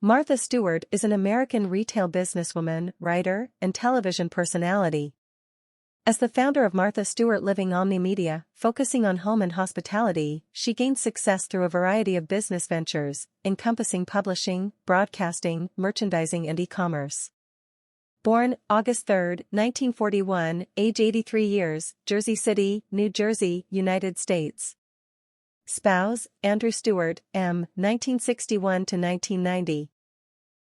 Martha Stewart is an American retail businesswoman, writer, and television personality. As the founder of Martha Stewart Living Omni Media, focusing on home and hospitality, she gained success through a variety of business ventures, encompassing publishing, broadcasting, merchandising and e-commerce. Born August 3, 1941, age 83 years, Jersey City, New Jersey, United States. Spouse, Andrew Stewart, M. 1961–1990.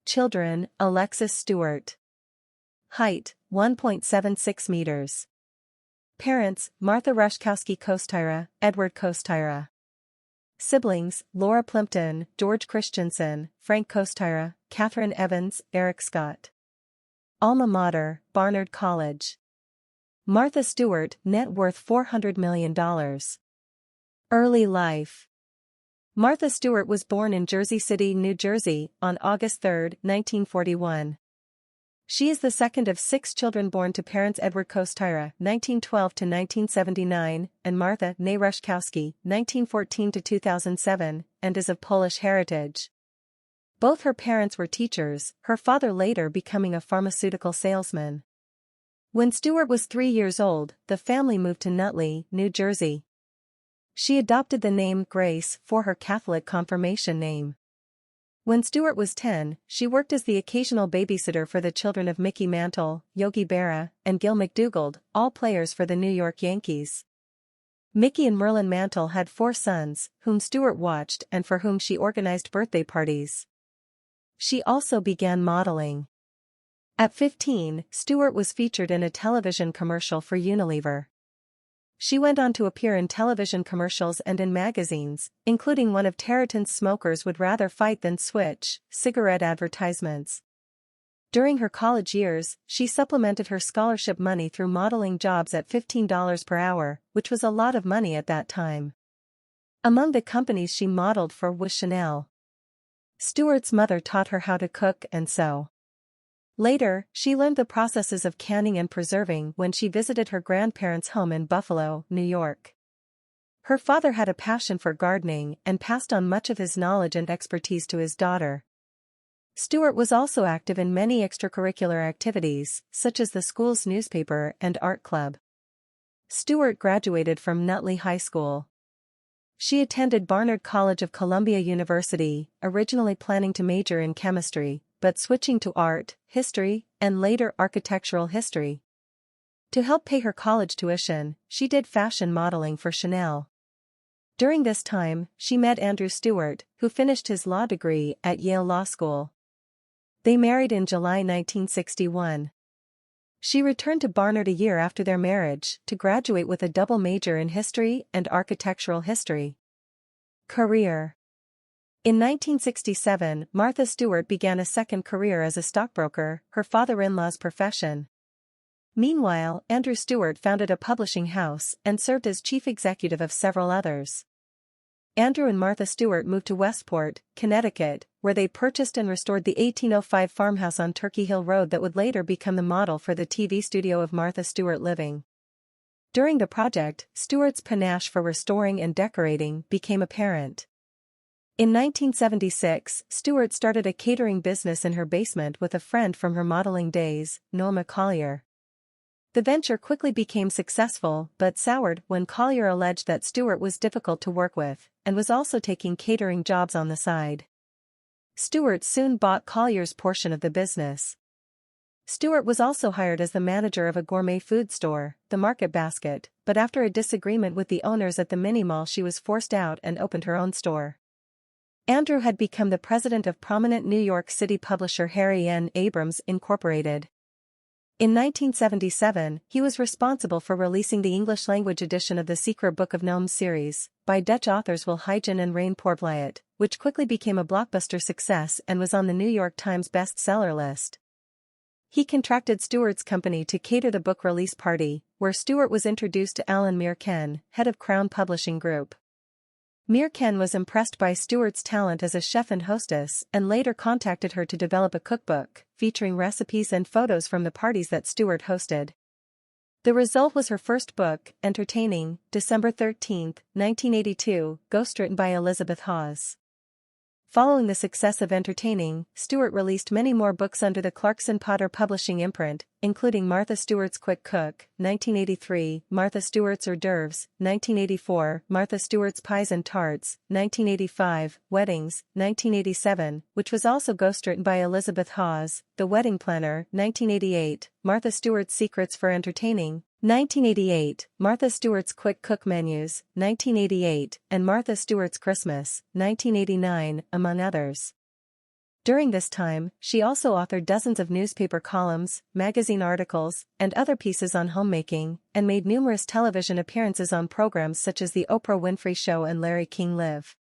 Children, Alexis Stewart. Height, 1.76 meters. Parents, Martha Rushkowski Kostira, Edward Kostira. Siblings, Laura Plimpton, George Christensen, Frank Kostira, Catherine Evans, Eric Scott. Alma mater, Barnard College. Martha Stewart, net worth $400 million. Early life. Martha Stewart was born in Jersey City, New Jersey, on August 3, 1941. She is the second of 6 children born to parents Edward Kostira (1912–1979) and Martha née Rushkowski (1914–2007), and is of Polish heritage. Both her parents were teachers, her father later becoming a pharmaceutical salesman. When Stewart was 3 years old, the family moved to Nutley, New Jersey. She adopted the name Grace for her Catholic confirmation name. When Stewart was 10, she worked as the occasional babysitter for the children of Mickey Mantle, Yogi Berra, and Gil McDougald, all players for the New York Yankees. Mickey and Merlin Mantle had 4 sons, whom Stewart watched and for whom she organized birthday parties. She also began modeling. At 15, Stewart was featured in a television commercial for Unilever. She went on to appear in television commercials and in magazines, including one of Territon's Smokers Would Rather Fight Than Switch cigarette advertisements. During her college years, she supplemented her scholarship money through modeling jobs at $15 per hour, which was a lot of money at that time. Among the companies she modeled for was Chanel. Stewart's mother taught her how to cook and sew. Later, she learned the processes of canning and preserving when she visited her grandparents' home in Buffalo, New York. Her father had a passion for gardening and passed on much of his knowledge and expertise to his daughter. Stewart was also active in many extracurricular activities, such as the school's newspaper and art club. Stewart graduated from Nutley High School. She attended Barnard College of Columbia University, originally planning to major in chemistry, but switching to art, history, and later architectural history. To help pay her college tuition, she did fashion modeling for Chanel. During this time, she met Andrew Stewart, who finished his law degree at Yale Law School. They married in July 1961. She returned to Barnard a year after their marriage to graduate with a double major in history and architectural history. Career. In 1967, Martha Stewart began a second career as a stockbroker, her father-in-law's profession. Meanwhile, Andrew Stewart founded a publishing house and served as chief executive of several others. Andrew and Martha Stewart moved to Westport, Connecticut, where they purchased and restored the 1805 farmhouse on Turkey Hill Road that would later become the model for the TV studio of Martha Stewart Living. During the project, Stewart's panache for restoring and decorating became apparent. In 1976, Stewart started a catering business in her basement with a friend from her modeling days, Norma Collier. The venture quickly became successful but soured when Collier alleged that Stewart was difficult to work with, and was also taking catering jobs on the side. Stewart soon bought Collier's portion of the business. Stewart was also hired as the manager of a gourmet food store, the Market Basket, but after a disagreement with the owners at the mini-mall she was forced out and opened her own store. Andrew had become the president of prominent New York City publisher Harry N. Abrams Incorporated. In 1977, he was responsible for releasing the English-language edition of the Secret Book of Gnomes series, by Dutch authors Wil Huygen and Rein Poortvliet, which quickly became a blockbuster success and was on the New York Times bestseller list. He contracted Stewart's company to cater the book release party, where Stewart was introduced to Alan Mirken, head of Crown Publishing Group. Mirken was impressed by Stewart's talent as a chef and hostess and later contacted her to develop a cookbook, featuring recipes and photos from the parties that Stewart hosted. The result was her first book, Entertaining, December 13, 1982, ghostwritten by Elizabeth Hawes. Following the success of Entertaining, Stewart released many more books under the Clarkson Potter Publishing imprint, including Martha Stewart's Quick Cook, 1983, Martha Stewart's hors d'oeuvres, 1984, Martha Stewart's Pies and Tarts, 1985, Weddings, 1987, which was also ghostwritten by Elizabeth Hawes, The Wedding Planner, 1988, Martha Stewart's Secrets for Entertaining, 1988, Martha Stewart's Quick Cook Menus, 1988, and Martha Stewart's Christmas, 1989, among others. During this time, she also authored dozens of newspaper columns, magazine articles, and other pieces on homemaking, and made numerous television appearances on programs such as The Oprah Winfrey Show and Larry King Live.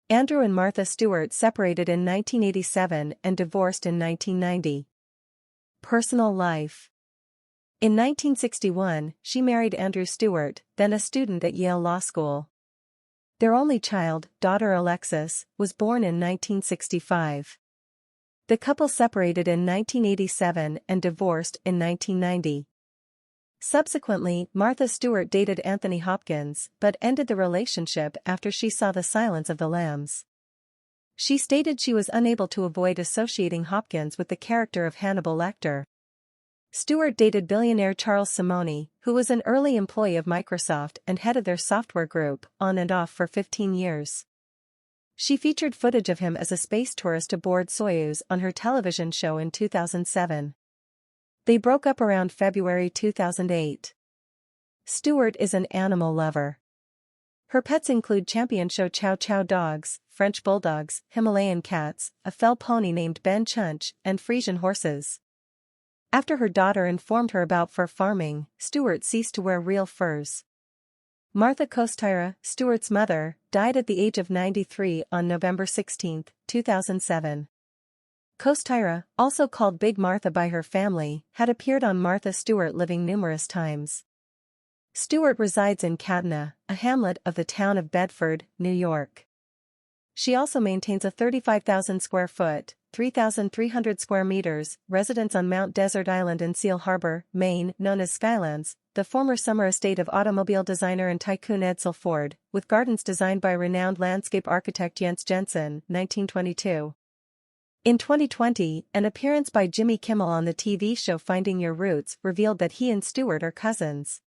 Andrew and Martha Stewart separated in 1987 and divorced in 1990. Personal life. In 1961, she married Andrew Stewart, then a student at Yale Law School. Their only child, daughter Alexis, was born in 1965. The couple separated in 1987 and divorced in 1990. Subsequently, Martha Stewart dated Anthony Hopkins, but ended the relationship after she saw The Silence of the Lambs. She stated she was unable to avoid associating Hopkins with the character of Hannibal Lecter. Stewart dated billionaire Charles Simonyi, who was an early employee of Microsoft and head of their software group, on and off for 15 years. She featured footage of him as a space tourist aboard Soyuz on her television show in 2007. They broke up around February 2008. Stewart is an animal lover. Her pets include champion show Chow Chow dogs, French bulldogs, Himalayan cats, a fell pony named Ben Chunch, and Frisian horses. After her daughter informed her about fur farming, Stewart ceased to wear real furs. Martha Kostyra, Stewart's mother, died at the age of 93 on November 16, 2007. Kostyra, also called Big Martha by her family, had appeared on Martha Stewart Living numerous times. Stewart resides in Cadena, a hamlet of the town of Bedford, New York. She also maintains a 35,000 square foot, 3,300 square meters, residence on Mount Desert Island in Seal Harbor, Maine, known as Skylands, the former summer estate of automobile designer and tycoon Edsel Ford, with gardens designed by renowned landscape architect Jens Jensen, 1922. In 2020, an appearance by Jimmy Kimmel on the TV show Finding Your Roots revealed that he and Stewart are cousins.